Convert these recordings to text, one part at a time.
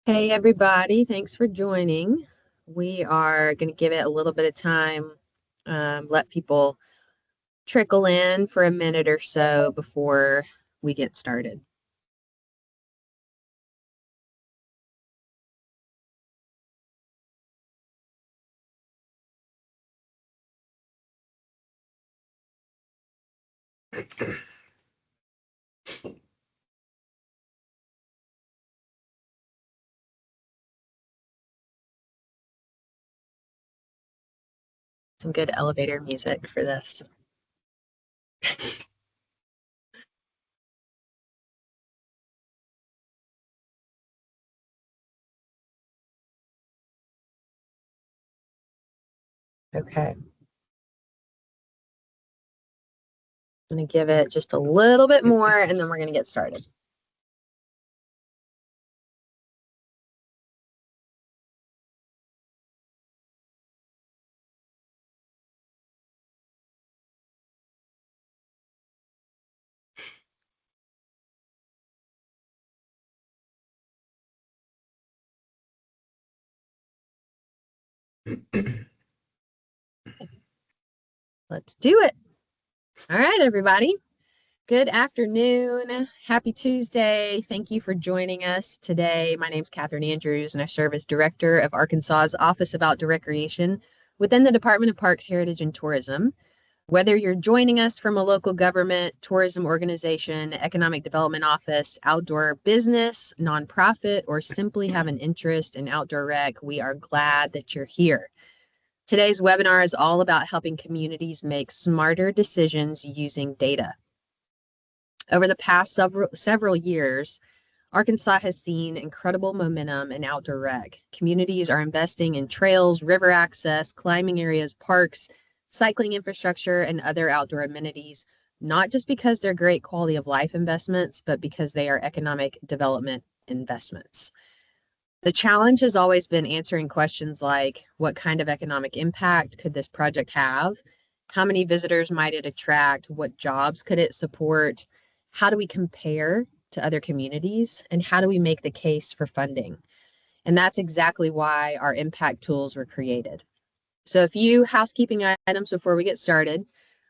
Hey, everybody. Thanks for joining. We are going to give it a little bit of time, let people trickle in for a minute or so before we get started. Some good elevator music for this. Okay. I'm going to give it just a little bit more and then we're going to get started. Let's do it. All right, everybody. Good afternoon. Happy Tuesday. Thank you for joining us today. My name is Catherine Andrews, and I serve as Director of Arkansas's Office of Outdoor Recreation within the Department of Parks, Heritage, and Tourism. Whether you're joining us from a local government, tourism organization, economic development office, outdoor business, nonprofit, or simply have an interest in outdoor rec, we are glad that you're here. Today's webinar is all about helping communities make smarter decisions using data. Over the past several years, Arkansas has seen incredible momentum in outdoor rec. Communities are investing in trails, river access, climbing areas, parks, cycling infrastructure, and other outdoor amenities, not just because they're great quality of life investments, but because they are economic development investments. The challenge has always been answering questions like, what kind of economic impact could this project have? How many visitors might it attract? What jobs could it support? How do we compare to other communities? And how do we make the case for funding? And that's exactly why our impact tools were created. So a few housekeeping items before we get started.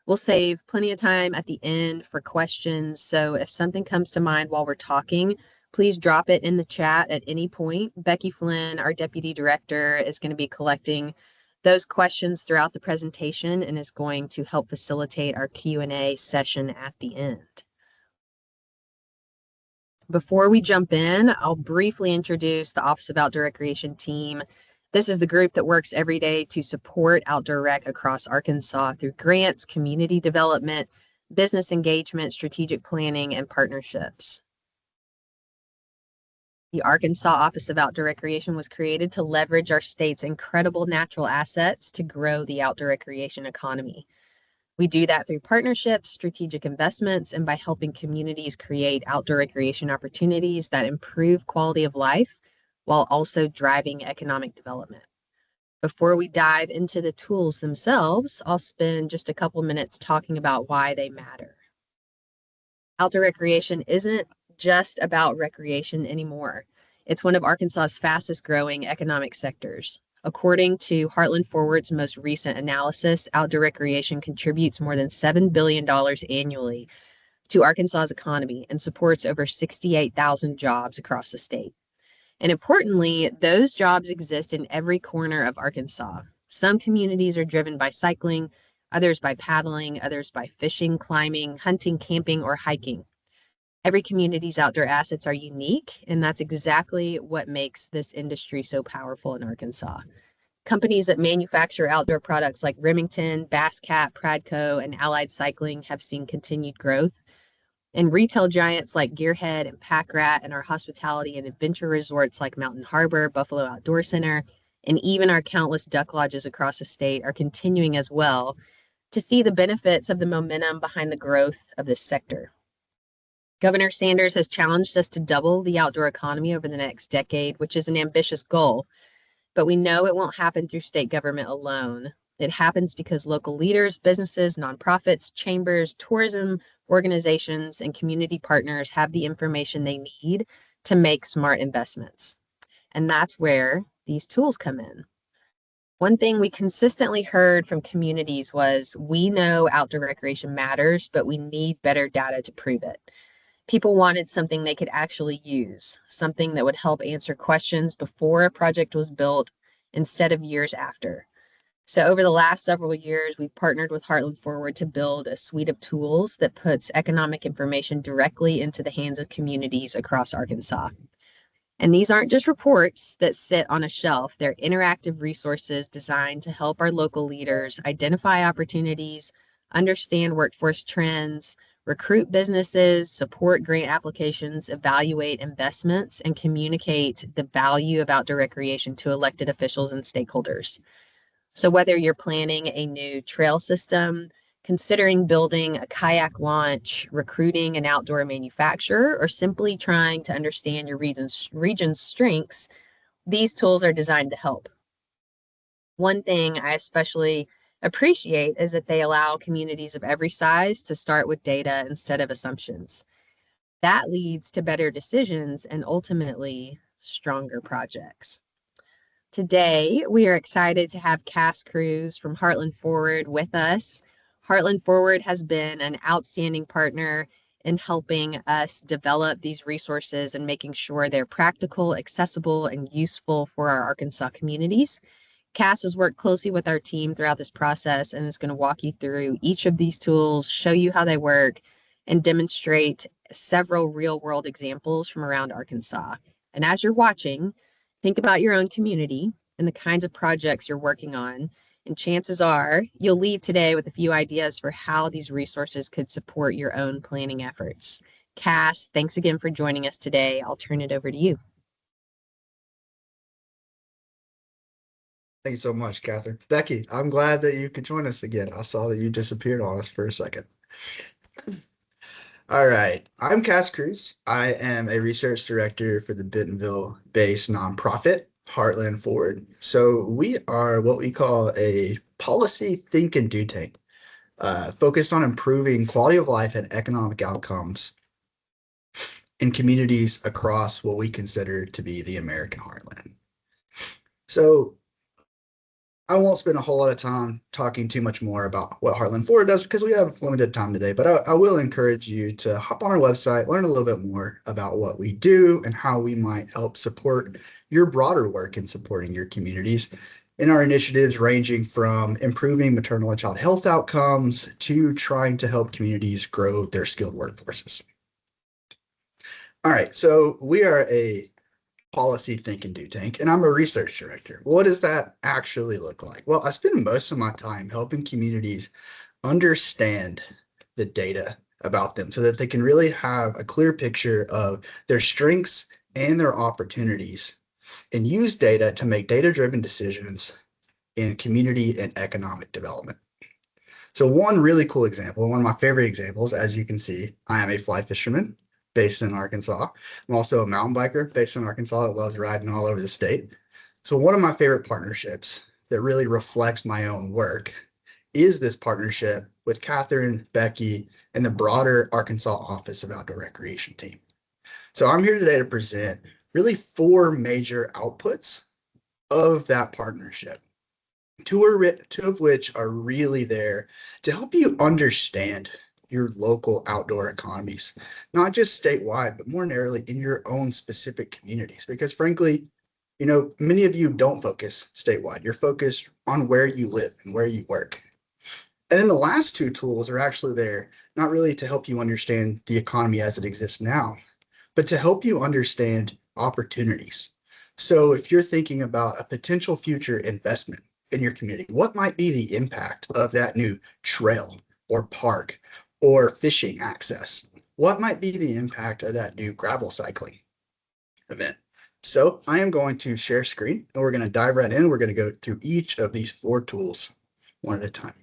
We'll save plenty of time at the end for questions. So if something comes to mind while we're talking, please drop it in the chat at any point. Becky Flynn, our Deputy Director, is going to be collecting those questions throughout the presentation and is going to help facilitate our Q&A session at the end. Before we jump in, I'll briefly introduce the Office of Outdoor Recreation team. This is the group that works every day to support outdoor rec across Arkansas through grants, community development, business engagement, strategic planning, and partnerships. The Arkansas Office of Outdoor Recreation was created to leverage our state's incredible natural assets to grow the outdoor recreation economy. We do that through partnerships, strategic investments, and by helping communities create outdoor recreation opportunities that improve quality of life while also driving economic development. Before we dive into the tools themselves, I'll spend just a couple minutes talking about why they matter. Outdoor recreation isn't just about recreation anymore. It's one of Arkansas's fastest growing economic sectors. According to Heartland Forward's most recent analysis, outdoor recreation contributes more than $7 billion annually to Arkansas's economy and supports over 68,000 jobs across the state. And importantly, those jobs exist in every corner of Arkansas. Some communities are driven by cycling, others by paddling, others by fishing, climbing, hunting, camping, or hiking. Every community's outdoor assets are unique, and that's exactly what makes this industry so powerful in Arkansas. Companies that manufacture outdoor products like Remington, Bass Cat, Pradco, and Allied Cycling have seen continued growth. And retail giants like Gearhead and Pack Rat, and our hospitality and adventure resorts like Mountain Harbor, Buffalo Outdoor Center, and even our countless duck lodges across the state are continuing as well to see the benefits of the momentum behind the growth of this sector. Governor Sanders has challenged us to double the outdoor economy over the next decade, which is an ambitious goal. but we know it won't happen through state government alone. It happens because local leaders, businesses, nonprofits, chambers, tourism organizations, and community partners have the information they need to make smart investments. And that's where these tools come in. One thing we consistently heard from communities was, we know outdoor recreation matters, but we need better data to prove it. People wanted something they could actually use, something that would help answer questions before a project was built instead of years after. So over the last several years, we've partnered with Heartland Forward to build a suite of tools that puts economic information directly into the hands of communities across Arkansas. And these aren't just reports that sit on a shelf. They're interactive resources designed to help our local leaders identify opportunities, understand workforce trends, recruit businesses, support grant applications, evaluate investments, and communicate the value of outdoor recreation to elected officials and stakeholders. So whether you're planning a new trail system, considering building a kayak launch, recruiting an outdoor manufacturer, or simply trying to understand your region's strengths, these tools are designed to help. One thing I especially appreciate is that they allow communities of every size to start with data instead of assumptions. That leads to better decisions and ultimately stronger projects. Today, we are excited to have Cass Cruz from Heartland Forward with us. Heartland Forward has been an outstanding partner in helping us develop these resources and making sure they're practical, accessible, and useful for our Arkansas communities. Cass has worked closely with our team throughout this process and is going to walk you through each of these tools, show you how they work, and demonstrate several real-world examples from around Arkansas. And as you're watching, think about your own community and the kinds of projects you're working on. And chances are you'll leave today with a few ideas for how these resources could support your own planning efforts. Cass, thanks again for joining us today. I'll turn it over to you. Thank you so much, Catherine. Becky, I'm glad that you could join us again. I saw that you disappeared on us for a second. All right, I'm Cass Cruz. I am a research director for the Bentonville-based nonprofit, Heartland Forward. So we are what we call a policy think and do tank, focused on improving quality of life and economic outcomes in communities across what we consider to be the American heartland. So I won't spend a whole lot of time talking too much more about what Heartland Forward does because we have limited time today, but I will encourage you to hop on our website, learn a little bit more about what we do and how we might help support your broader work in supporting your communities in our initiatives ranging from improving maternal and child health outcomes to trying to help communities grow their skilled workforces. All right, so we are a policy think and do tank, and I'm a research director. What does that actually look like? Well, I spend most of my time helping communities understand the data about them so that they can really have a clear picture of their strengths and their opportunities and use data to make data-driven decisions in community and economic development. So one really cool example, one of my favorite examples, as you can see, I am a fly fisherman based in Arkansas. I'm also a mountain biker based in Arkansas that loves riding all over the state. So one of my favorite partnerships that really reflects my own work is this partnership with Catherine, Becky, and the broader Arkansas Office of Outdoor Recreation team. So I'm here today to present really four major outputs of that partnership. Two of which are really there to help you understand your local outdoor economies, not just statewide, but more narrowly in your own specific communities. Because frankly, many of you don't focus statewide. You're focused on where you live and where you work. And then the last two tools are actually there, not really to help you understand the economy as it exists now, but to help you understand opportunities. So if you're thinking about a potential future investment in your community, what might be the impact of that new trail or park or fishing access? What might be the impact of that new gravel cycling event? So I am going to share screen and we're going to dive right in. We're going to go through each of these four tools one at a time.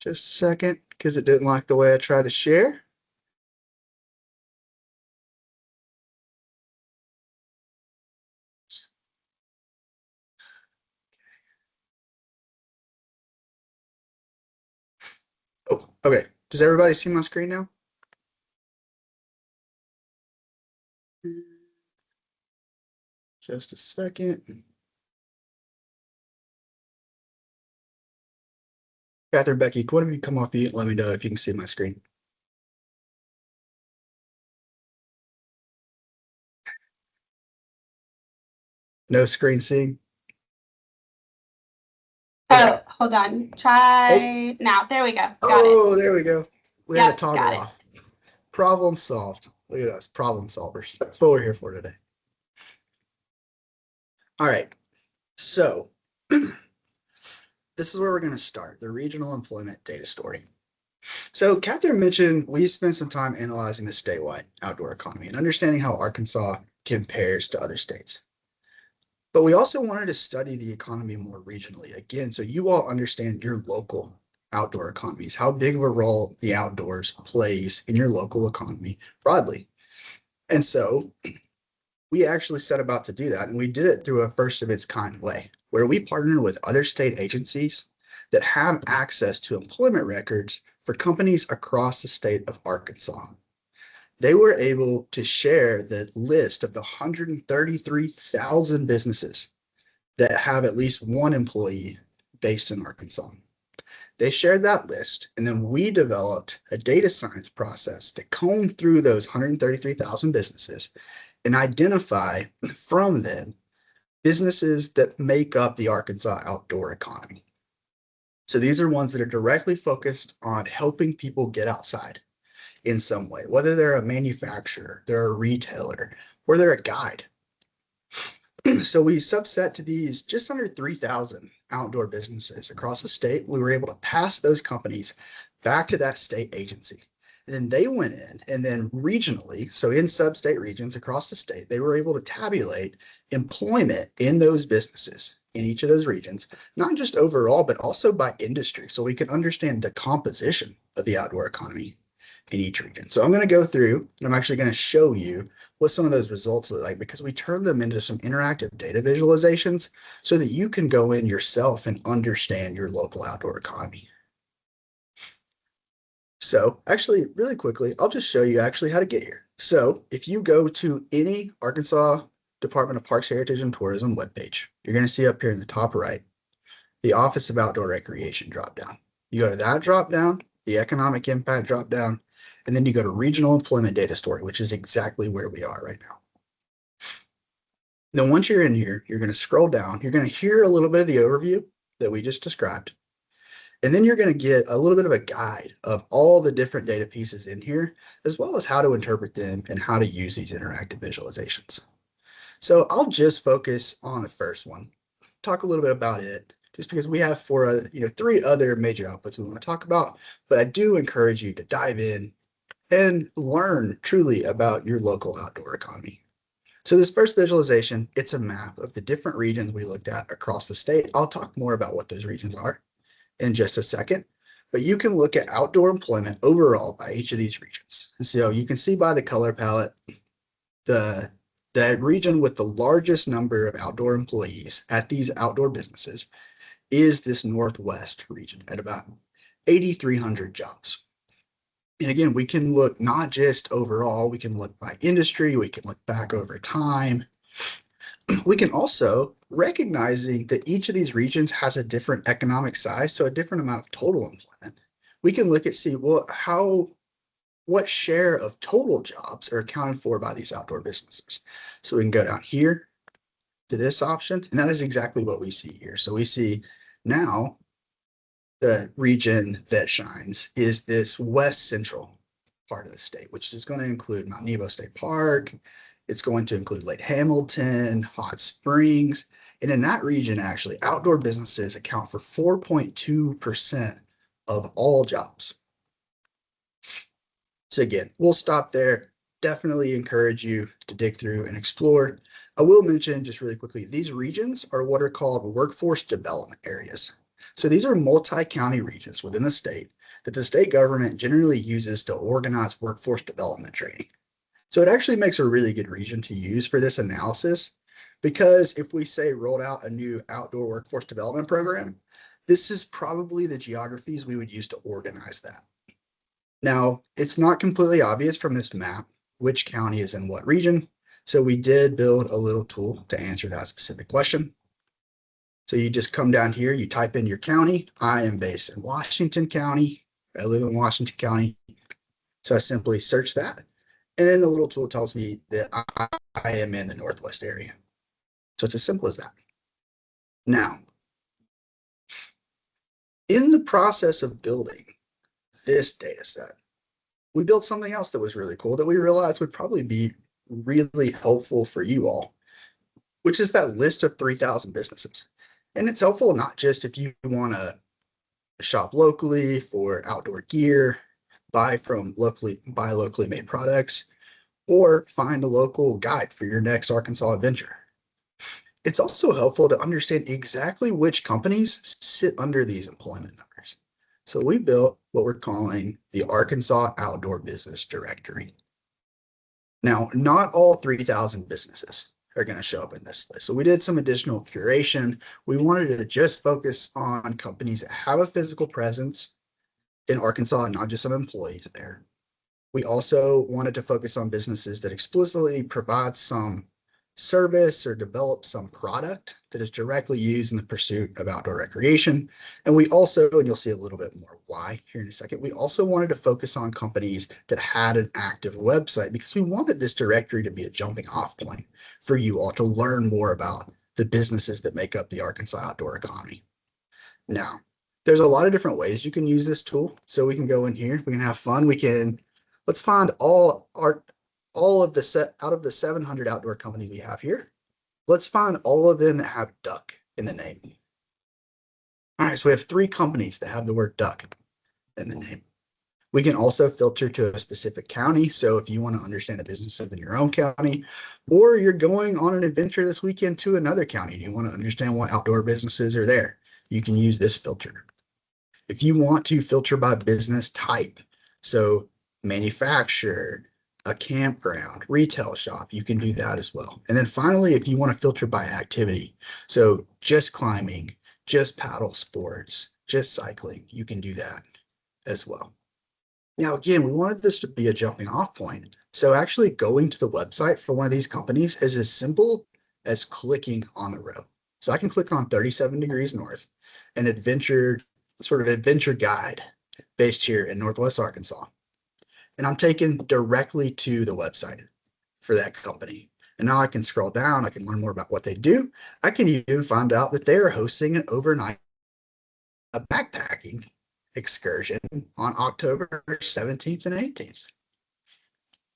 Just a second, because it didn't like the way I tried to share. Oh, okay. Does everybody see my screen now? Just a second. Catherine, Becky, one of you come off mute and let me know if you can see my screen. No screen seeing? Oh, hold on. Try now. There we go. Got Oh, there we go. We had a Yep, toggle got it. off. Problem solved. Look at us, problem solvers. That's what we're here for today. All right. So this is where we're going to start, the regional employment data story. So Catherine mentioned we spent some time analyzing the statewide outdoor economy and understanding how Arkansas compares to other states. But we also wanted to study the economy more regionally, again, so you all understand your local outdoor economies, how big of a role the outdoors plays in your local economy broadly. And so we actually set about to do that, and we did it through a first of its kind way, where we partnered with other state agencies that have access to employment records for companies across the state of Arkansas. They were able to share the list of the 133,000 businesses that have at least one employee based in Arkansas. They shared that list, and then we developed a data science process to comb through those 133,000 businesses and identify from them businesses that make up the Arkansas outdoor economy. So these are ones that are directly focused on helping people get outside in some way, whether they're a manufacturer, they're a retailer, or they're a guide. So we subset to these just under 3,000 outdoor businesses across the state. We were able to pass those companies back to that state agency. And then they went in and then regionally, so in sub-state regions across the state, they were able to tabulate employment in those businesses in each of those regions, not just overall, but also by industry. So we can understand the composition of the outdoor economy in each region. So I'm going to go through and I'm actually going to show you what some of those results look like, because we turn them into some interactive data visualizations so that you can go in yourself and understand your local outdoor economy. So actually, really quickly, I'll just show you actually how to get here. So if you go to any Arkansas Department of Parks, Heritage, and Tourism webpage, you're going to see up here in the top right, the Office of Outdoor Recreation dropdown. You go to that dropdown, the Economic Impact dropdown, and then you go to Regional Employment Data Story, which is exactly where we are right now. Then once you're in here, you're going to scroll down. You're going to hear a little bit of the overview that we just described. And then you're going to get a little bit of a guide of all the different data pieces in here, as well as how to interpret them and how to use these interactive visualizations. So I'll just focus on the first one, talk a little bit about it, just because we have three other major outputs we want to talk about. But I do encourage you to dive in and learn truly about your local outdoor economy. So this first visualization, it's a map of the different regions we looked at across the state. I'll talk more about what those regions are in just a second, but you can look at outdoor employment overall by each of these regions. And so you can see by the color palette, the region with the largest number of outdoor employees at these outdoor businesses is this Northwest region at about 8,300 jobs. And again, we can look not just overall, we can look by industry, we can look back over time. We can also, recognizing that each of these regions has a different economic size, so a different amount of total employment. We can look at, see, well, what share of total jobs are accounted for by these outdoor businesses. So we can go down here to this option, and that is exactly what we see here. So we see now the region that shines is this west central part of the state, which is going to include Mount Nebo State Park. It's going to include Lake Hamilton, Hot Springs. And in that region, actually, outdoor businesses account for 4.2% of all jobs. So again, we'll stop there. Definitely encourage you to dig through and explore. I will mention just really quickly, these regions are what are called workforce development areas. So these are multi-county regions within the state that the state government generally uses to organize workforce development training. So it actually makes a really good region to use for this analysis, because if we say rolled out a new outdoor workforce development program, this is probably the geographies we would use to organize that. Now, it's not completely obvious from this map which county is in what region, so we did build a little tool to answer that specific question. So you just come down here, you type in your county. I am based in Washington County. I live in Washington County. So I simply search that. And then the little tool tells me that I am in the Northwest area. So it's as simple as that. Now, in the process of building this data set, we built something else that was really cool that we realized would probably be really helpful for you all, which is that list of 3,000 businesses. And it's helpful not just if you want to shop locally for outdoor gear, buy locally made products, or find a local guide for your next Arkansas adventure. It's also helpful to understand exactly which companies sit under these employment numbers. So we built what we're calling the Arkansas Outdoor Business Directory. Now, not all 3,000 businesses are going to show up in this list. So we did some additional curation. We wanted to just focus on companies that have a physical presence in Arkansas and not just some employees there. We also wanted to focus on businesses that explicitly provide some service or develop some product that is directly used in the pursuit of outdoor recreation. And we also, and you'll see a little bit more why here in a second, we also wanted to focus on companies that had an active website, because we wanted this directory to be a jumping off point for you all to learn more about the businesses that make up the Arkansas outdoor economy. Now, there's a lot of different ways you can use this tool. So we can go in here, we can have fun. Let's find all of the out of the 700 outdoor companies we have here. Let's find all of them that have duck in the name. All right, so we have 3 companies that have the word duck in the name. We can also filter to a specific county. So if you want to understand a business in your own county, or you're going on an adventure this weekend to another county and you want to understand what outdoor businesses are there, you can use this filter. If you want to filter by business type, so manufacturer, a campground, retail shop, you can do that as well. And then finally, if you want to filter by activity, so just climbing, just paddle sports, just cycling, you can do that as well. Now, again, we wanted this to be a jumping off point. So actually going to the website for one of these companies is as simple as clicking on the row. So I can click on 37 Degrees North, an adventure guide based here in Northwest Arkansas. And I'm taken directly to the website for that company. And now I can scroll down, I can learn more about what they do. I can even find out that they are hosting a backpacking excursion on October 17th and 18th.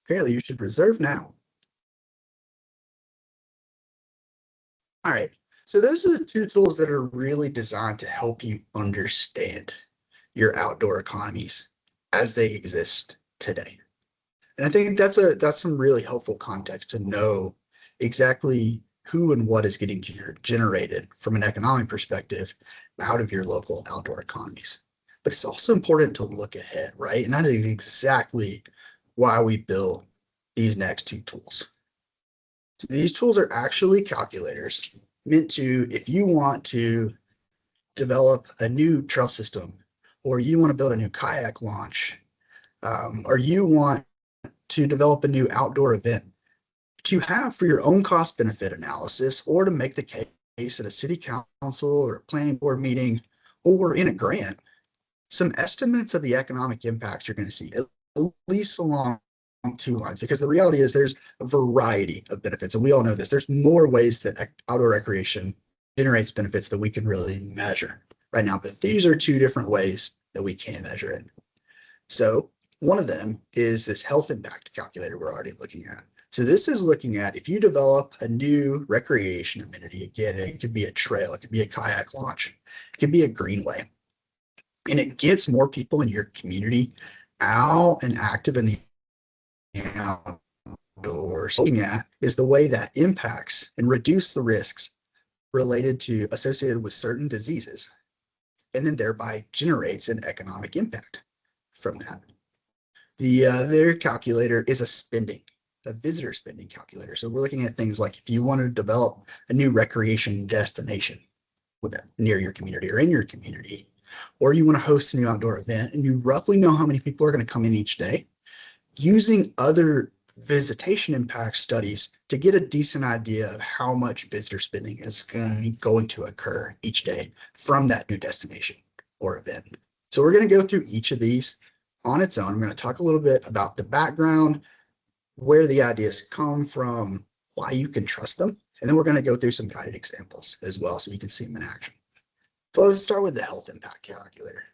Apparently you should reserve now. All right, so those are the 2 tools that are really designed to help you understand your outdoor economies as they exist today. And I think that's some really helpful context to know exactly who and what is getting generated from an economic perspective out of your local outdoor economies. But it's also important to look ahead, right? And that is exactly why we built these next 2 tools. So these tools are actually calculators meant to, if you want to develop a new trail system, or you want to build a new kayak launch, or you want to develop a new outdoor event, to have for your own cost benefit analysis, or to make the case at a city council or a planning board meeting, or in a grant, some estimates of the economic impacts you're going to see, at least along 2 lines, because the reality is there's a variety of benefits. And we all know this. There's more ways that outdoor recreation generates benefits that we can really measure right now. But these are 2 different ways that we can measure it. So one of them is this health impact calculator we're already looking at. So this is looking at if you develop a new recreation amenity, again, it could be a trail, it could be a kayak launch, it could be a greenway, and it gets more people in your community out and active in the outdoors. Looking at is the way that impacts and reduce the risks associated with certain diseases, and then thereby generates an economic impact. from that. Their calculator is a visitor spending calculator. So we're looking at things like if you want to develop a new recreation destination near your community or in your community, or you want to host a new outdoor event and you roughly know how many people are going to come in each day, using other visitation impact studies to get a decent idea of how much visitor spending is going to occur each day from that new destination or event. So we're going to go through each of these on its own. I'm going to talk a little bit about the background, where the ideas come from, why you can trust them, and then we're going to go through some guided examples as well so you can see them in action. So let's start with the health impact calculator.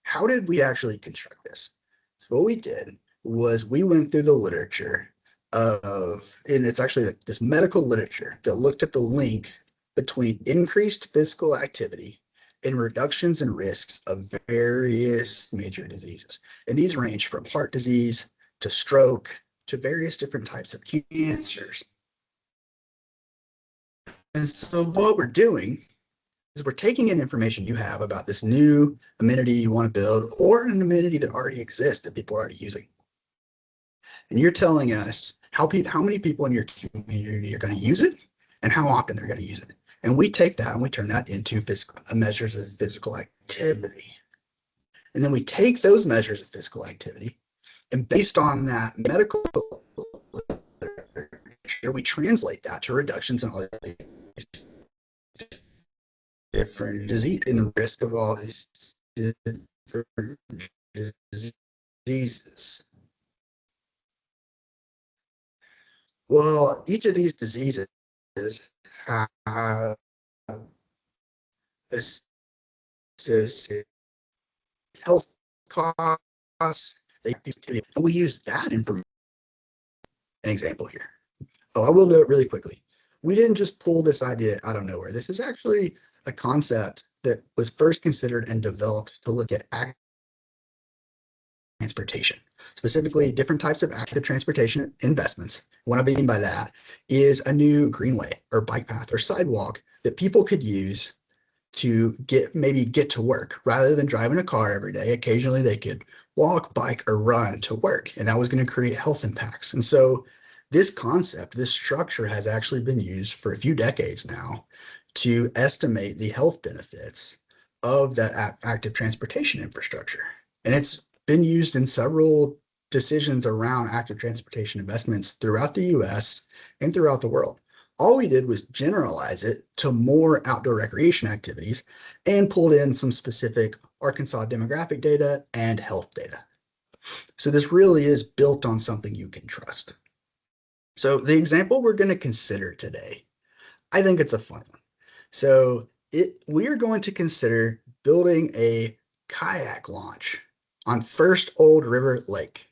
How did we actually construct this? So what we did was we went through the literature and it's actually like this medical literature that looked at the link between increased physical activity and reductions in risks of various major diseases. And these range from heart disease to stroke to various different types of cancers. And so what we're doing is we're taking in information you have about this new amenity you want to build or an amenity that already exists that people are already using. And you're telling us how many people in your community are going to use it and how often they're going to use it. And we take that and we turn that into measures of physical activity. And then we take those measures of physical activity and based on that medical literature, we translate that to reductions in all these different disease in the risk of all these different diseases. Well, each of these diseases have associated health costs, and we use that information. An example here. Oh, I will note really quickly. We didn't just pull this idea out of nowhere. This is actually a concept that was first considered and developed to look at transportation, specifically different types of active transportation investments. What I mean by that is a new greenway or bike path or sidewalk that people could use to maybe get to work rather than driving a car every day. Occasionally they could walk, bike, or run to work, and that was going to create health impacts. And so this concept, this structure has actually been used for a few decades now to estimate the health benefits of that active transportation infrastructure. And it's been used in several decisions around active transportation investments throughout the US and throughout the world. All we did was generalize it to more outdoor recreation activities and pulled in some specific Arkansas demographic data and health data. So this really is built on something you can trust. So the example we're going to consider today, I think it's a fun one. So we are going to consider building a kayak launch on First Old River Lake.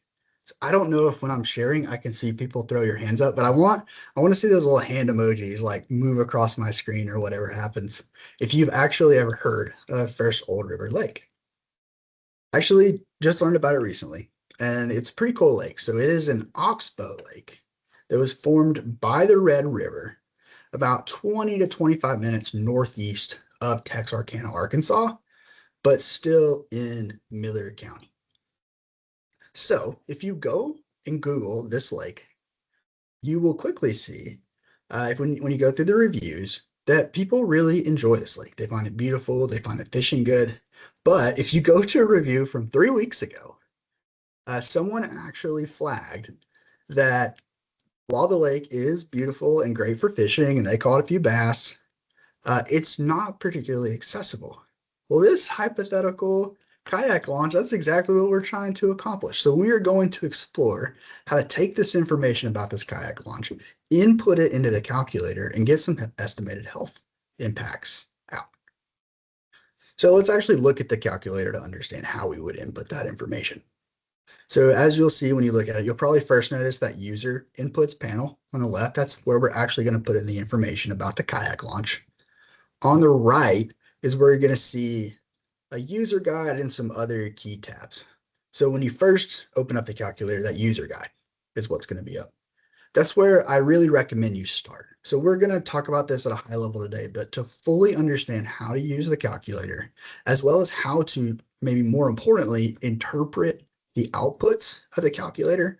So I don't know if when I'm sharing, I can see people throw your hands up, but I want to see those little hand emojis like move across my screen or whatever happens. If you've actually ever heard of First Old River Lake. Actually just learned about it recently and it's a pretty cool lake. So it is an oxbow lake that was formed by the Red River about 20 to 25 minutes northeast of Texarkana, Arkansas, but still in Miller County. So if you go and Google this lake, you will quickly see when you go through the reviews that people really enjoy this lake. They find it beautiful. They find it fishing good. But if you go to a review from 3 weeks ago, someone actually flagged that while the lake is beautiful and great for fishing and they caught a few bass, it's not particularly accessible. Well, this hypothetical kayak launch, that's exactly what we're trying to accomplish. So we are going to explore how to take this information about this kayak launch, input it into the calculator, and get some estimated health impacts out. So let's actually look at the calculator to understand how we would input that information. So as you'll see when you look at it, you'll probably first notice that user inputs panel on the left. That's where we're actually going to put in the information about the kayak launch. On the right is where you're going to see a user guide and some other key tabs. So when you first open up the calculator, that user guide is what's going to be up. That's where I really recommend you start. So we're going to talk about this at a high level today, but to fully understand how to use the calculator, as well as how to maybe more importantly, interpret the outputs of the calculator,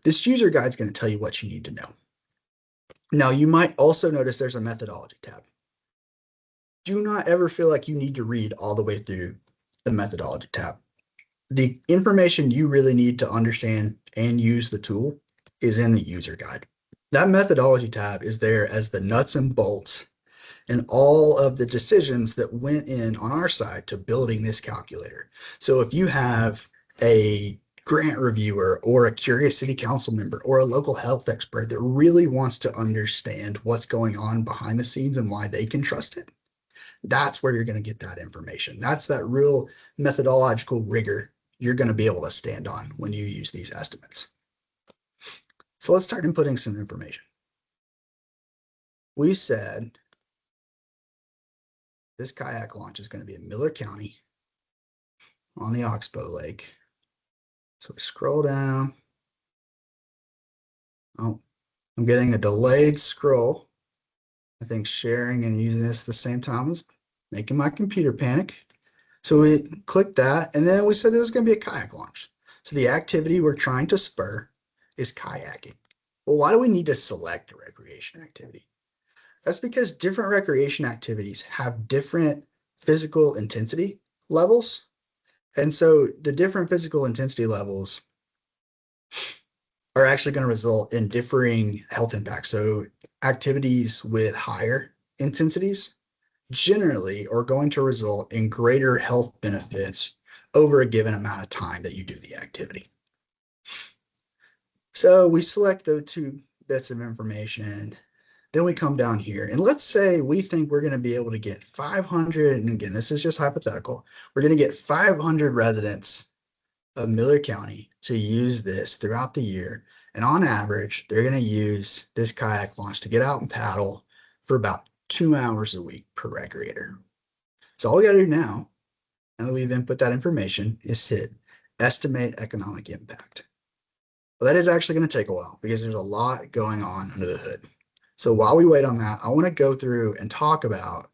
this user guide is going to tell you what you need to know. Now, you might also notice there's a methodology tab. Do not ever feel like you need to read all the way through the methodology tab. The information you really need to understand and use the tool is in the user guide. That methodology tab is there as the nuts and bolts and all of the decisions that went in on our side to building this calculator. So if you have a grant reviewer or a curious city council member or a local health expert that really wants to understand what's going on behind the scenes and why they can trust it, that's where you're going to get that information. That's that real methodological rigor you're going to be able to stand on when you use these estimates. So let's start inputting some information. We said this kayak launch is going to be in Miller County on the Oxbow Lake. So we scroll down. Oh, I'm getting a delayed scroll. I think sharing and using this at the same time is making my computer panic. So we clicked that, and then we said this is going to be a kayak launch. So the activity we're trying to spur is kayaking. Well, why do we need to select a recreation activity? That's because different recreation activities have different physical intensity levels. And so the different physical intensity levels are actually going to result in differing health impacts. So activities with higher intensities generally are going to result in greater health benefits over a given amount of time that you do the activity. So we select those two bits of information. Then we come down here, and let's say we think we're going to be able to get 500, and again, this is just hypothetical, we're going to get 500 residents of Miller County to use this throughout the year. And on average, they're going to use this kayak launch to get out and paddle for about 2 hours a week per recreator. So all we got to do now that we've input that information, is hit estimate economic impact. Well, that is actually going to take a while because there's a lot going on under the hood. So while we wait on that, I want to go through and talk about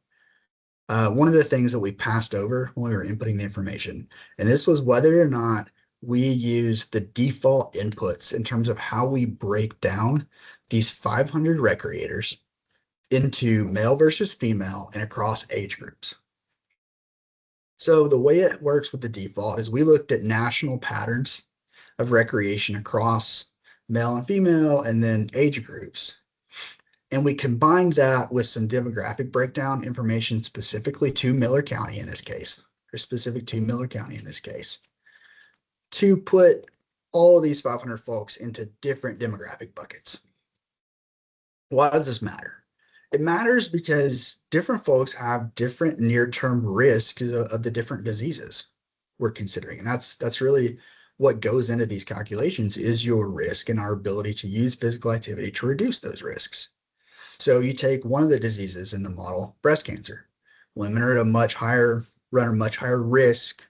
one of the things that we passed over when we were inputting the information. And this was whether or not we use the default inputs in terms of how we break down these 500 recreators into male versus female and across age groups. So the way it works with the default is we looked at national patterns of recreation across male and female and then age groups. And we combined that with some demographic breakdown information specifically to Miller County in this case, or specific to Miller County in this case, to put all of these 500 folks into different demographic buckets. Why does this matter? It matters because different folks have different near-term risk of the different diseases we're considering. And that's really what goes into these calculations, is your risk and our ability to use physical activity to reduce those risks. So you take one of the diseases in the model, breast cancer. Women are at a much higher risk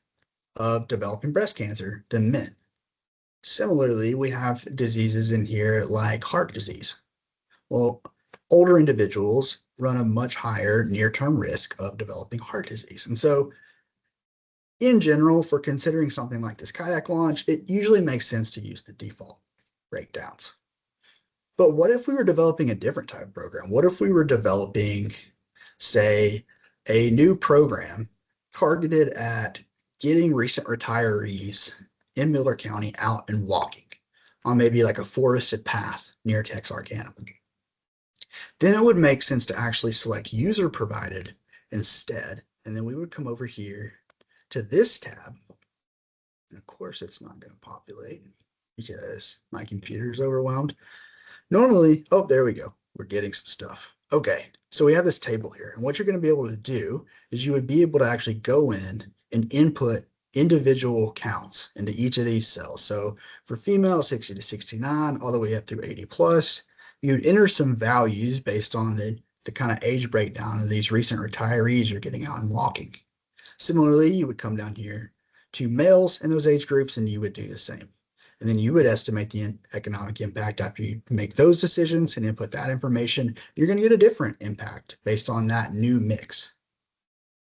of developing breast cancer than men. Similarly, we have diseases in here like heart disease. Well, older individuals run a much higher near-term risk of developing heart disease. And so in general, for considering something like this kayak launch, it usually makes sense to use the default breakdowns. But what if we were developing a different type of program? What if we were developing, say, a new program targeted at getting recent retirees in Miller County out and walking on maybe like a forested path near Texarkana? Then it would make sense to actually select user provided instead. And then we would come over here to this tab. And of course, it's not going to populate because my computer is overwhelmed. Normally, oh, there we go. We're getting some stuff. Okay, so we have this table here. And what you're going to be able to do is you would be able to actually go in and input individual counts into each of these cells. So for female, 60 to 69, all the way up through 80 plus, you'd enter some values based on the kind of age breakdown of these recent retirees you're getting out and walking. Similarly, you would come down here to males in those age groups and you would do the same. And then you would estimate the economic impact after you make those decisions and input that information. You're going to get a different impact based on that new mix.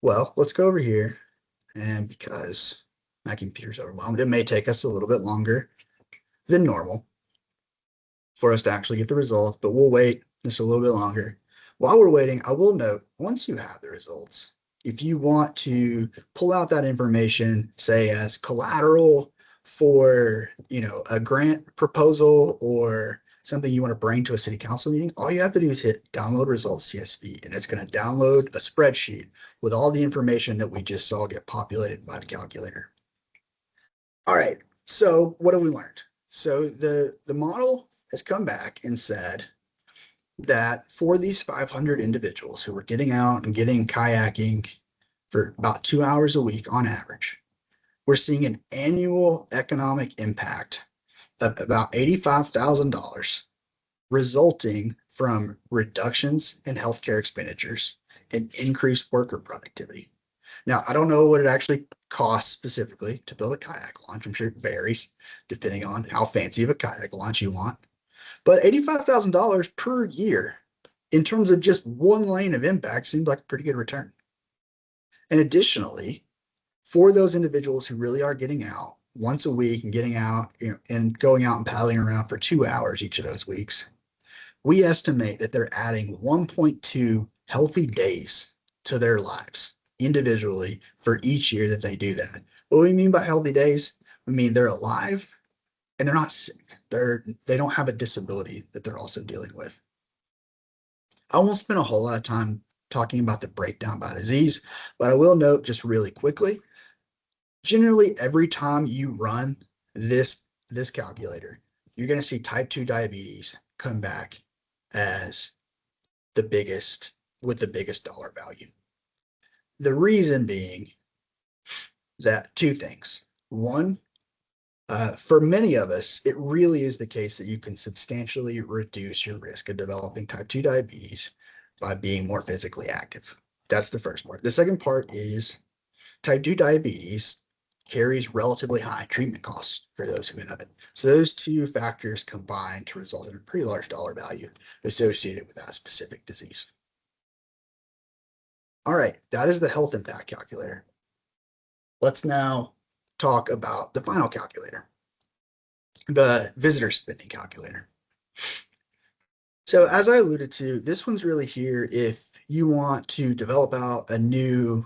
Well, let's go over here And because my computer's overwhelmed, it may take us a little bit longer than normal for us to actually get the results, but we'll wait just a little bit longer. While we're waiting, I will note, once you have the results, if you want to pull out that information, say as collateral for, a grant proposal or something you want to bring to a city council meeting, all you have to do is hit download results CSV, and it's going to download a spreadsheet with all the information that we just saw get populated by the calculator. All right, so what have we learned? So the model has come back and said that for these 500 individuals who were getting out and getting kayaking for about 2 hours a week on average, we're seeing an annual economic impact of about $85,000, resulting from reductions in healthcare expenditures and increased worker productivity. Now, I don't know what it actually costs specifically to build a kayak launch. I'm sure it varies depending on how fancy of a kayak launch you want. But $85,000 per year in terms of just one lane of impact seems like a pretty good return. And additionally, for those individuals who really are getting out once a week and getting out, and going out and paddling around for 2 hours each of those weeks, we estimate that they're adding 1.2 healthy days to their lives individually for each year that they do that. What do we mean by healthy days? We mean they're alive and they're not sick. They don't have a disability that they're also dealing with. I won't spend a whole lot of time talking about the breakdown by disease, but I will note just really quickly, generally every time you run this calculator, you're going to see type 2 diabetes come back as the biggest dollar value. The reason being that two things. One, for many of us, it really is the case that you can substantially reduce your risk of developing type 2 diabetes by being more physically active. That's the first part. The second part is type 2 diabetes carries relatively high treatment costs for those who have it. So those two factors combine to result in a pretty large dollar value associated with that specific disease. All right, that is the health impact calculator. Let's now talk about the final calculator, the visitor spending calculator. So as I alluded to, this one's really here if you want to develop out a new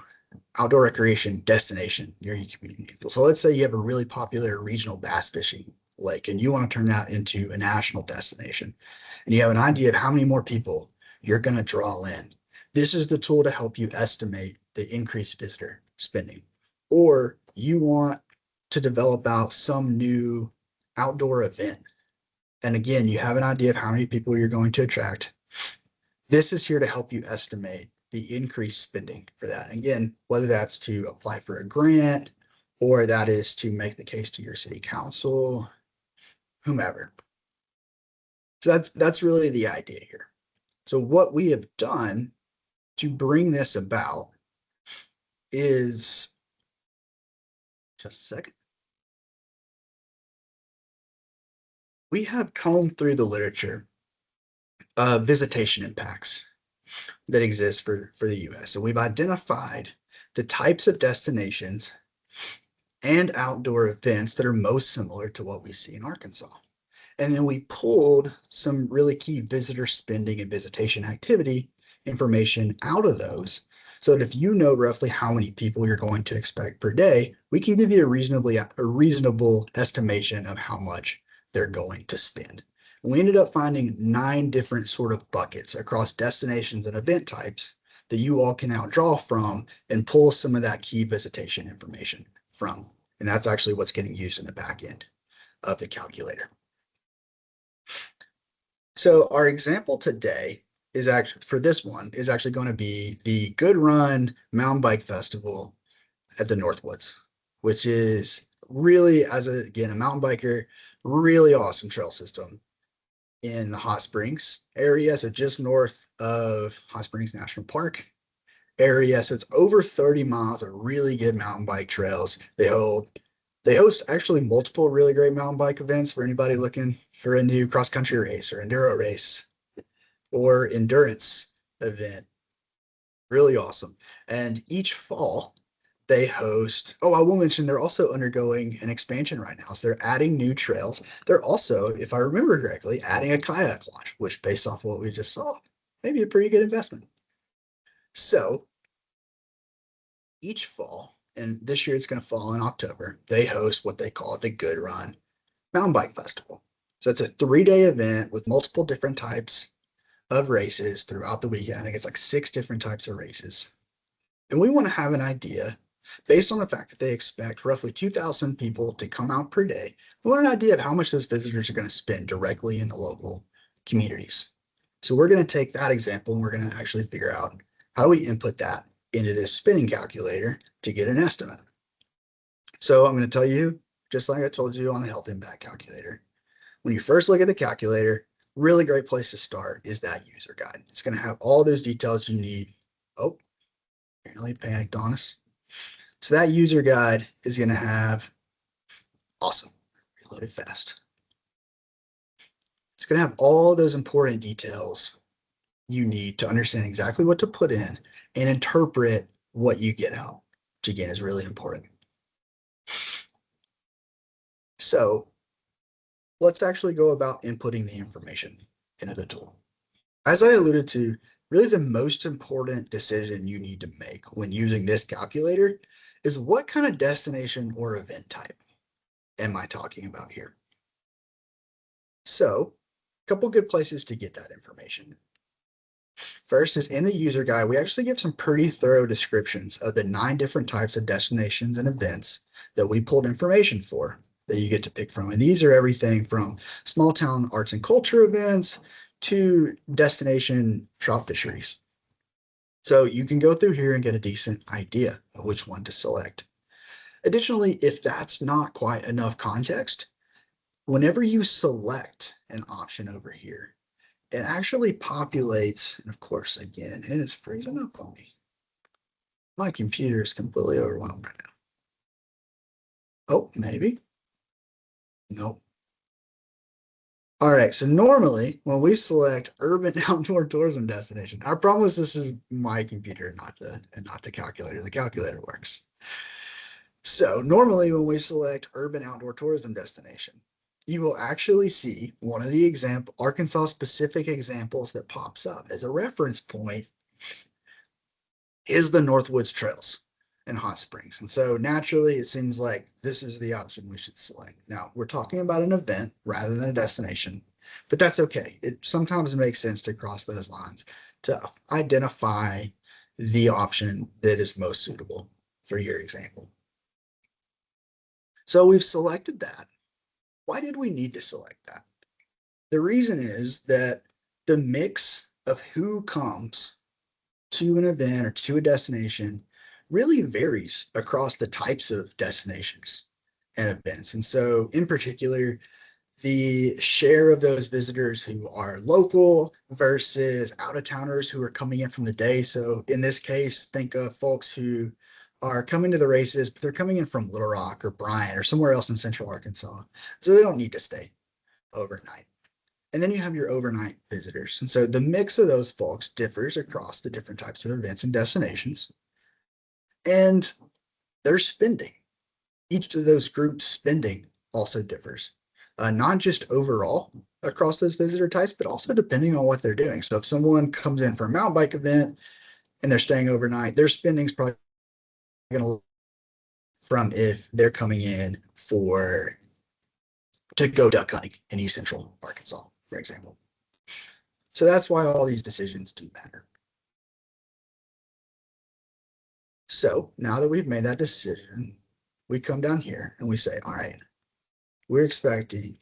outdoor recreation destination near your community. So let's say you have a really popular regional bass fishing lake and you want to turn that into a national destination, and you have an idea of how many more people you're going to draw in. This is the tool to help you estimate the increased visitor spending. Or you want to develop out some new outdoor event, and again, you have an idea of how many people you're going to attract. This is here to help you estimate the increased spending for that. Again, whether that's to apply for a grant or that is to make the case to your city council, whomever. So that's really the idea here. So what we have done to bring this about is, just a second. We have combed through the literature of visitation impacts that exist for the US. So we've identified the types of destinations and outdoor events that are most similar to what we see in Arkansas. And then we pulled some really key visitor spending and visitation activity information out of those, so that if you know roughly how many people you're going to expect per day, we can give you a reasonable estimation of how much they're going to spend. We ended up finding 9 different sort of buckets across destinations and event types that you all can now draw from and pull some of that key visitation information from. And that's actually what's getting used in the back end of the calculator. So our example today is actually going to be the Good Run Mountain Bike Festival at the Northwoods, which is really, again, a mountain biker, really awesome trail system in the Hot Springs area. So just north of Hot Springs National Park area. So it's over 30 miles of really good mountain bike trails. They host actually multiple really great mountain bike events for anybody looking for a new cross-country race or enduro race or endurance event. Really awesome. And each fall, they host, oh, I will mention they're also undergoing an expansion right now. So they're adding new trails. They're also, if I remember correctly, adding a kayak launch, which based off what we just saw, maybe a pretty good investment. So each fall, and this year it's going to fall in October, they host what they call the Good Run Mountain Bike Festival. So it's a 3-day event with multiple different types of races throughout the weekend. I think it's like 6 different types of races. And we want to have an idea based on the fact that they expect roughly 2,000 people to come out per day. We want an idea of how much those visitors are going to spend directly in the local communities. So we're going to take that example and we're going to actually figure out how do we input that into this spending calculator to get an estimate. So I'm going to tell you, just like I told you on the health impact calculator, when you first look at the calculator, really great place to start is that user guide. It's going to have all those details you need. Oh, apparently panicked on us. So that user guide is going to have, awesome, reloaded fast. It's going to have all those important details you need to understand exactly what to put in and interpret what you get out, which again is really important. So let's actually go about inputting the information into the tool. As I alluded to, really the most important decision you need to make when using this calculator is what kind of destination or event type am I talking about here? So a couple good places to get that information. First is in the user guide, we actually give some pretty thorough descriptions of the 9 different types of destinations and events that we pulled information for that you get to pick from. And these are everything from small town arts and culture events to destination trout fisheries. So you can go through here and get a decent idea of which one to select. Additionally, if that's not quite enough context, whenever you select an option over here, it actually populates, and of course, again, it is freezing up on me. My computer is completely overwhelmed right now. Oh, maybe. Nope. All right, so normally when we select urban outdoor tourism destination, I promise this is my computer, not the calculator. The calculator works. So normally when we select urban outdoor tourism destination, you will actually see one of the Arkansas specific examples that pops up as a reference point is the Northwoods Trails and Hot Springs. And so naturally it seems like this is the option we should select. Now we're talking about an event rather than a destination, but that's okay. It sometimes makes sense to cross those lines to identify the option that is most suitable for your example. So we've selected that. Why did we need to select that? The reason is that the mix of who comes to an event or to a destination really varies across the types of destinations and events. And so in particular, the share of those visitors who are local versus out-of-towners who are coming in from the day. So in this case, think of folks who are coming to the races, but they're coming in from Little Rock or Bryan or somewhere else in Central Arkansas. So they don't need to stay overnight. And then you have your overnight visitors. And so the mix of those folks differs across the different types of events and destinations. And their spending, each of those groups' spending also differs, not just overall across those visitor types, but also depending on what they're doing. So if someone comes in for a mountain bike event and they're staying overnight, their spending is probably going to from if they're coming in to go duck hunting in East Central Arkansas, for example. So that's why all these decisions do matter. So now that we've made that decision, we come down here and we say, all right, we're expecting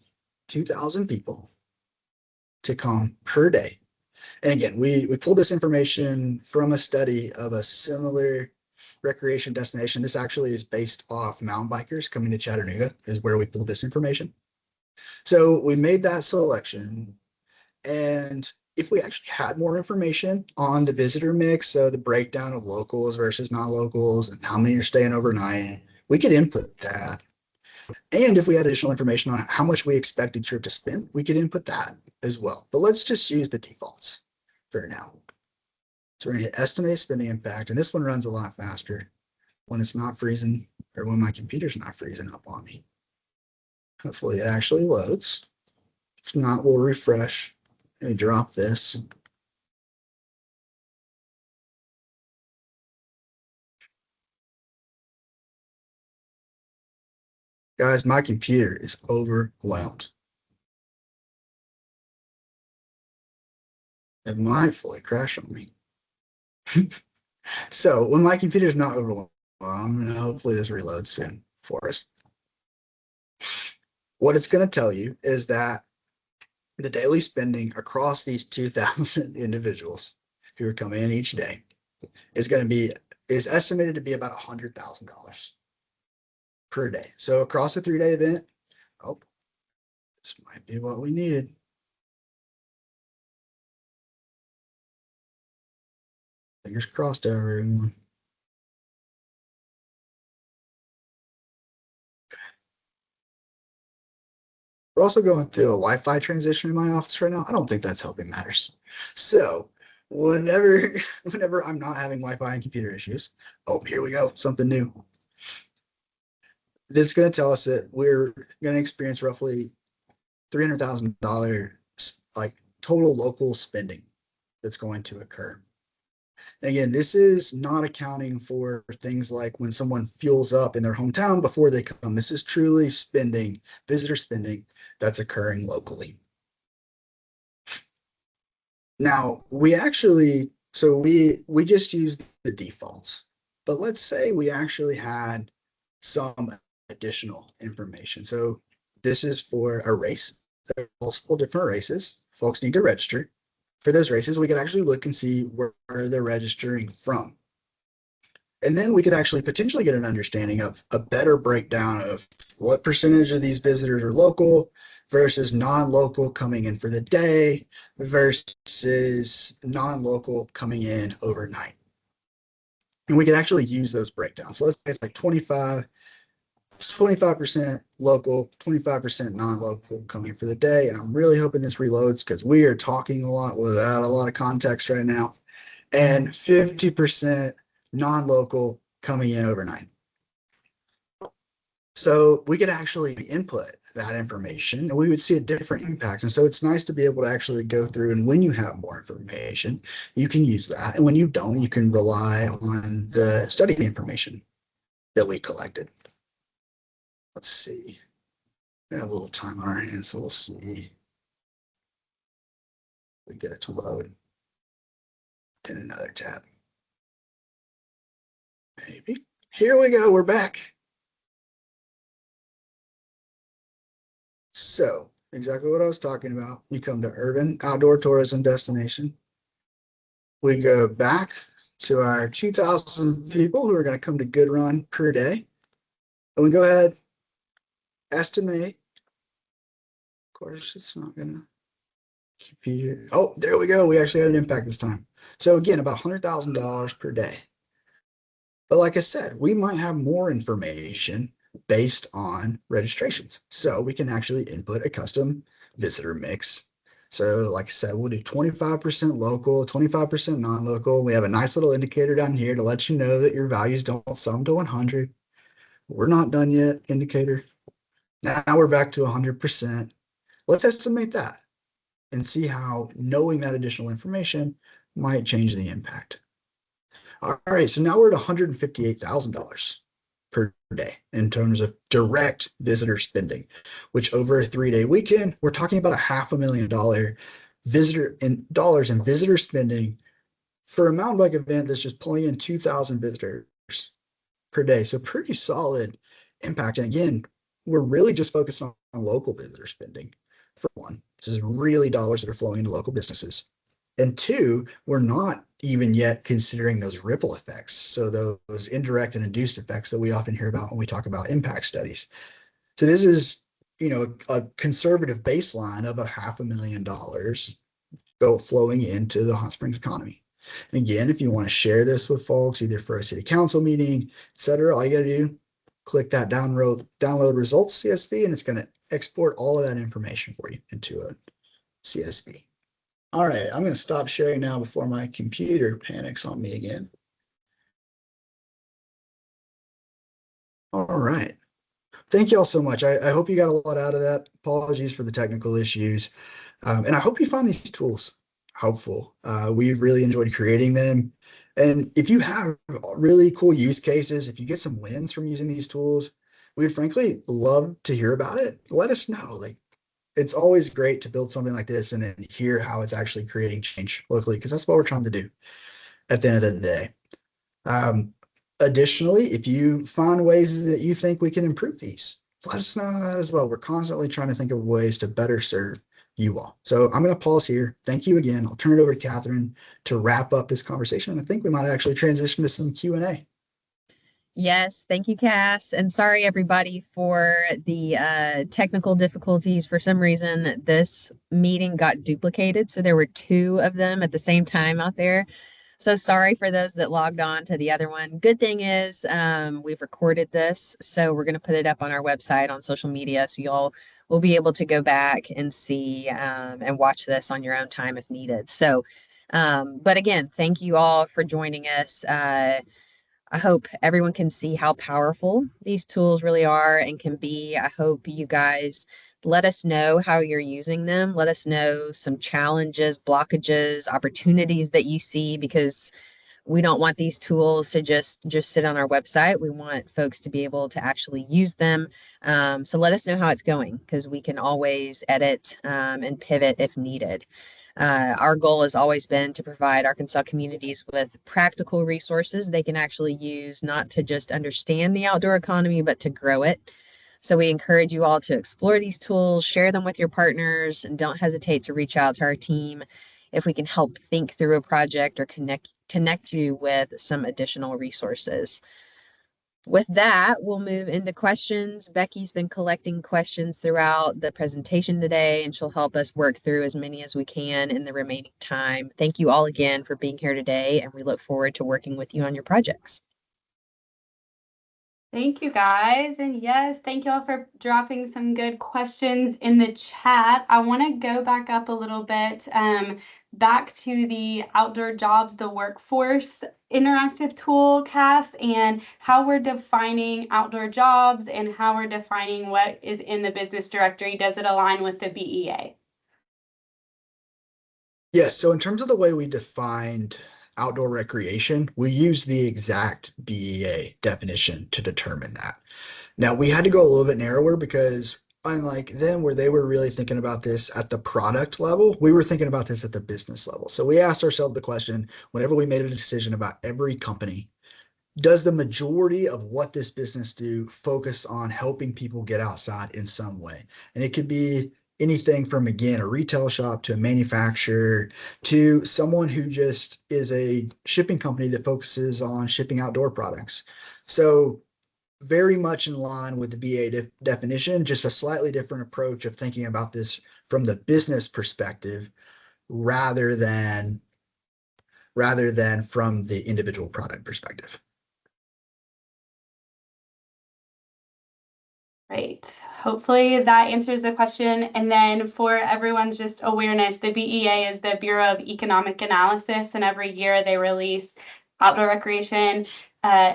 2,000 people to come per day. And again, we pulled this information from a study of a similar recreation destination. This actually is based off mountain bikers coming to Chattanooga is where we pulled this information. So we made that selection. And if we actually had more information on the visitor mix, so the breakdown of locals versus non-locals and how many are staying overnight, we could input that. And if we had additional information on how much we expected trip to spend, we could input that as well. But let's just use the defaults for now. So we're going to hit estimate spending impact, and this one runs a lot faster. when it's not freezing or when my computer's not freezing up on me. Hopefully it actually loads. If not, we'll refresh. Let me drop this. Guys, my computer is overwhelmed. It might fully crash on me. So when my computer's not overwhelmed, hopefully this reloads soon for us. What it's going to tell you is that the daily spending across these 2,000 individuals who are coming in each day is estimated to be about $100,000 per day. So across a 3-day event, oh, this might be what we needed. Fingers crossed, everyone. We're also going through a Wi-Fi transition in my office right now. I don't think that's helping matters. So whenever I'm not having Wi-Fi and computer issues, oh, here we go, something new. This is going to tell us that we're going to experience roughly $300,000 like total local spending that's going to occur. And again, this is not accounting for things like when someone fuels up in their hometown before they come. This is truly spending, visitor spending that's occurring locally. Now, we just used the defaults, but let's say we actually had some additional information. So this is for a race. There are multiple different races. Folks need to register. For those races, we could actually look and see where they're registering from. And then we could actually potentially get an understanding of a better breakdown of what percentage of these visitors are local versus non-local coming in for the day versus non-local coming in overnight. And we could actually use those breakdowns. So let's say it's like 25% local, 25% non-local coming for the day. And I'm really hoping this reloads because we are talking a lot without a lot of context right now. And 50% non-local coming in overnight. So we could actually input that information and we would see a different impact. And so it's nice to be able to actually go through, and when you have more information, you can use that. And when you don't, you can rely on the study information that we collected. Let's see. We have a little time on our hands, so we'll see. We get it to load in another tab. Maybe. Here we go. We're back. So exactly what I was talking about. You come to urban outdoor tourism destination. We go back to our 2,000 people who are going to come to Good Run per day. And we go ahead, estimate. Of course, it's not going to compute. Oh, there we go. We actually had an impact this time. So again, about $100,000 per day. But like I said, we might have more information based on registrations. So we can actually input a custom visitor mix. So like I said, we'll do 25% local, 25% non-local. We have a nice little indicator down here to let you know that your values don't sum to 100. We're not done yet, indicator. Now we're back to 100%. Let's estimate that and see how knowing that additional information might change the impact. All right, so now we're at $158,000 per day in terms of direct visitor spending, which over a 3-day weekend, we're talking about $500,000 in visitor spending for a mountain bike event that's just pulling in 2,000 visitors per day. So pretty solid impact. And again, we're really just focused on local visitor spending. For one, this is really dollars that are flowing into local businesses. And two, we're not even yet considering those ripple effects. So those indirect and induced effects that we often hear about when we talk about impact studies. So this is, a conservative baseline of $500,000 flowing into the Hot Springs economy. And again, if you want to share this with folks, either for a city council meeting, etc., all you got to do, click that download results CSV, and it's going to export all of that information for you into a CSV. All right, I'm going to stop sharing now before my computer panics on me again. All right. Thank you all so much. I hope you got a lot out of that. Apologies for the technical issues. And I hope you find these tools helpful. We've really enjoyed creating them. And if you have really cool use cases, if you get some wins from using these tools, we'd frankly love to hear about it. Let us know. Like, it's always great to build something like this and then hear how it's actually creating change locally, because that's what we're trying to do at the end of the day. Um, Additionally, if you find ways that you think we can improve these, let us know that as well. We're constantly trying to think of ways to better serve you all. So I'm going to pause here. Thank you again. I'll turn it over to Catherine to wrap up this conversation. I think we might actually transition to some Q&A. Yes, thank you, Cass. And sorry, everybody, for the technical difficulties. For some reason, this meeting got duplicated. So there were two of them at the same time out there. So sorry for those that logged on to the other one. Good thing is we've recorded this. So we're going to put it up on our website on social media. So y'all will be able to go back and see and watch this on your own time if needed. So, but again, thank you all for joining us. I hope everyone can see how powerful these tools really are and can be. I hope you guys let us know how you're using them. Let us know some challenges, blockages, opportunities that you see, because we don't want these tools to just sit on our website. We want folks to be able to actually use them. So let us know how it's going, because we can always edit and pivot if needed. Our goal has always been to provide Arkansas communities with practical resources they can actually use, not to just understand the outdoor economy, but to grow it. So we encourage you all to explore these tools, share them with your partners, and don't hesitate to reach out to our team if we can help think through a project or connect you with some additional resources. With that, we'll move into questions. Becky's been collecting questions throughout the presentation today, and she'll help us work through as many as we can in the remaining time. Thank you all again for being here today, and we look forward to working with you on your projects. Thank you, guys. And yes, thank you all for dropping some good questions in the chat. I want to go back up a little bit, back to the Outdoor Jobs, the Workforce interactive tool, Cass, and how we're defining outdoor jobs and how we're defining what is in the business directory. Does it align with the BEA? Yes, so in terms of the way we defined outdoor recreation, we use the exact BEA definition to determine that. Now, we had to go a little bit narrower because unlike them, where they were really thinking about this at the product level, we were thinking about this at the business level. So we asked ourselves the question, whenever we made a decision about every company, does the majority of what this business do focus on helping people get outside in some way? And it could be anything from, again, a retail shop to a manufacturer to someone who just is a shipping company that focuses on shipping outdoor products. So very much in line with the BA definition, just a slightly different approach of thinking about this from the business perspective rather than from the individual product perspective. Right. Hopefully that answers the question. And then for everyone's just awareness, the BEA is the Bureau of Economic Analysis, and every year they release outdoor recreation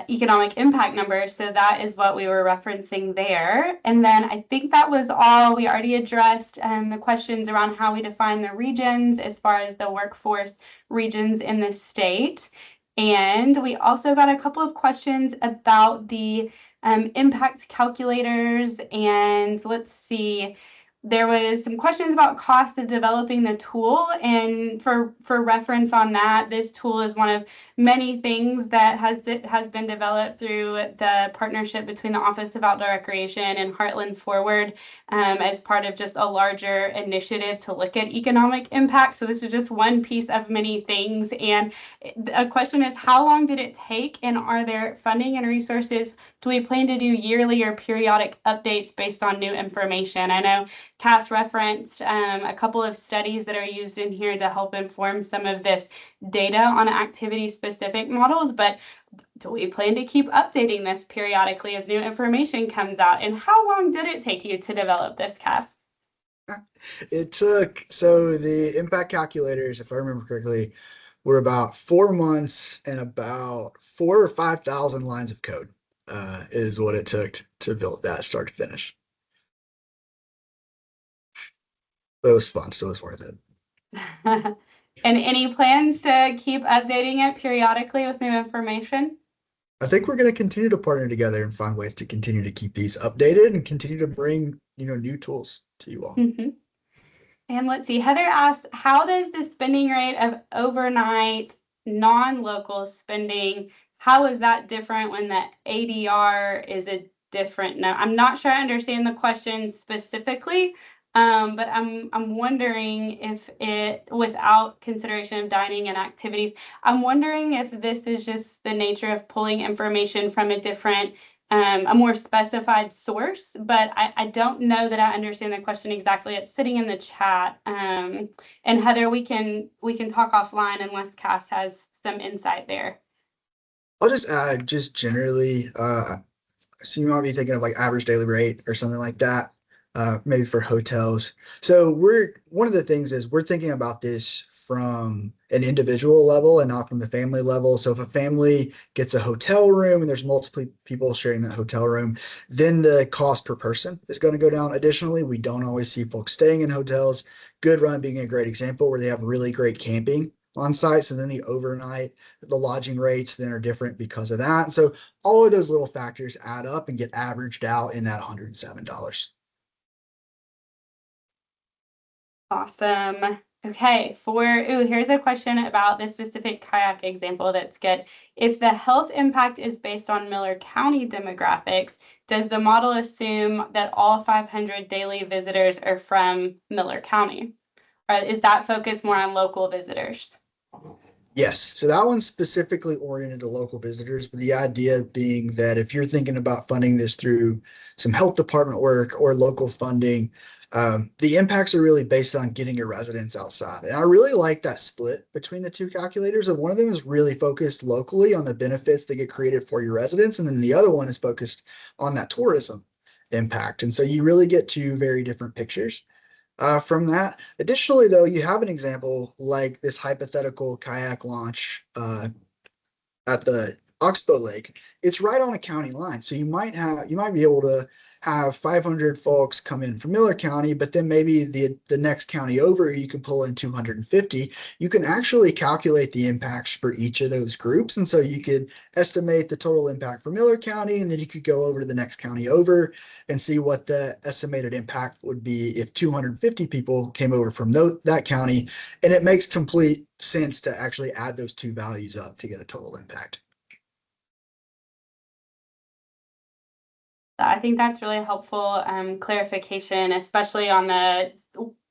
economic impact numbers. So that is what we were referencing there. And then I think that was all. We already addressed the questions around how we define the regions as far as the workforce regions in the state. And we also got a couple of questions about the impact calculators, and let's see, there was some questions about cost of developing the tool, and for reference on that, this tool is one of many things that has been developed through the partnership between the Office of Outdoor Recreation and Heartland Forward as part of just a larger initiative to look at economic impact. So this is just one piece of many things. And a question is, how long did it take, and are there funding and resources? Do we plan to do yearly or periodic updates based on new information? I know Cass referenced a couple of studies that are used in here to help inform some of this data on activity-specific models, but do we plan to keep updating this periodically as new information comes out? And how long did it take you to develop this, Cass? It took, so the impact calculators, if I remember correctly, were about 4 months and about 4,000 or 5,000 lines of code. is what it took to build that start to finish. But it was fun, so it was worth it. And any plans to keep updating it periodically with new information? I think we're going to continue to partner together and find ways to continue to keep these updated and continue to bring, new tools to you all. Mm-hmm. And let's see, Heather asked, how does the spending rate of overnight non-local spending, how is that different when the ADR is a different? No, I'm not sure I understand the question specifically, but I'm wondering if it, without consideration of dining and activities, I'm wondering if this is just the nature of pulling information from a more specified source, but I don't know that I understand the question exactly. It's sitting in the chat. And Heather, we can talk offline unless Cass has some insight there. I'll just add, just generally, so you might be thinking of like average daily rate or something like that, maybe for hotels. So one of the things is we're thinking about this from an individual level and not from the family level. So if a family gets a hotel room and there's multiple people sharing that hotel room, then the cost per person is going to go down. Additionally, we don't always see folks staying in hotels. Good Run being a great example where they have really great camping on site. So then the lodging rates then are different because of that. So all of those little factors add up and get averaged out in that $107. Awesome. Okay, here's a question about this specific kayak example that's good. If the health impact is based on Miller County demographics, does the model assume that all 500 daily visitors are from Miller County? Or is that focused more on local visitors? Yes, so that one's specifically oriented to local visitors, but the idea being that if you're thinking about funding this through some health department work or local funding, the impacts are really based on getting your residents outside. And I really like that split between the two calculators. And one of them is really focused locally on the benefits that get created for your residents, and then the other one is focused on that tourism impact. And so you really get two very different pictures from that. Additionally, though, you have an example like this hypothetical kayak launch at the Oxbow Lake. It's right on a county line, so you might be able to have 500 folks come in from Miller County, but then maybe the next county over you can pull in 250. You can actually calculate the impacts for each of those groups, and so you could estimate the total impact for Miller County, and then you could go over to the next county over and see what the estimated impact would be if 250 people came over from that county. And it makes complete sense to actually add those two values up to get a total impact. I think that's really helpful clarification, especially on the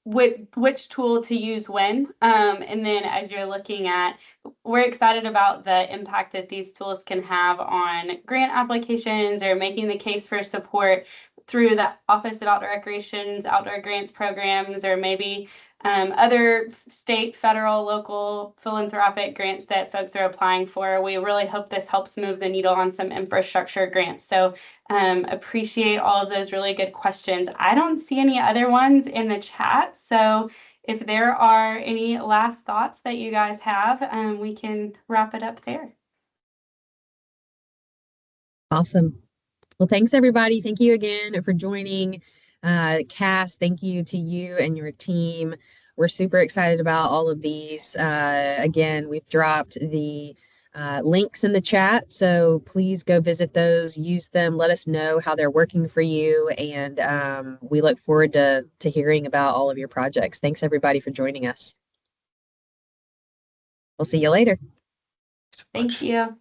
which tool to use when. And then as you're looking at, we're excited about the impact that these tools can have on grant applications or making the case for support through the Office of Outdoor Recreation's outdoor grants programs, or maybe other state, federal, local philanthropic grants that folks are applying for. We really hope this helps move the needle on some infrastructure grants. So appreciate all of those really good questions. I don't see any other ones in the chat. So if there are any last thoughts that you guys have, we can wrap it up there. Awesome. Well, thanks everybody. Thank you again for joining. Cass, thank you to you and your team. We're super excited about all of these. Again, we've dropped the links in the chat, so please go visit those, use them, let us know how they're working for you, and we look forward to hearing about all of your projects. Thanks everybody for joining us. We'll see you later. Thank you.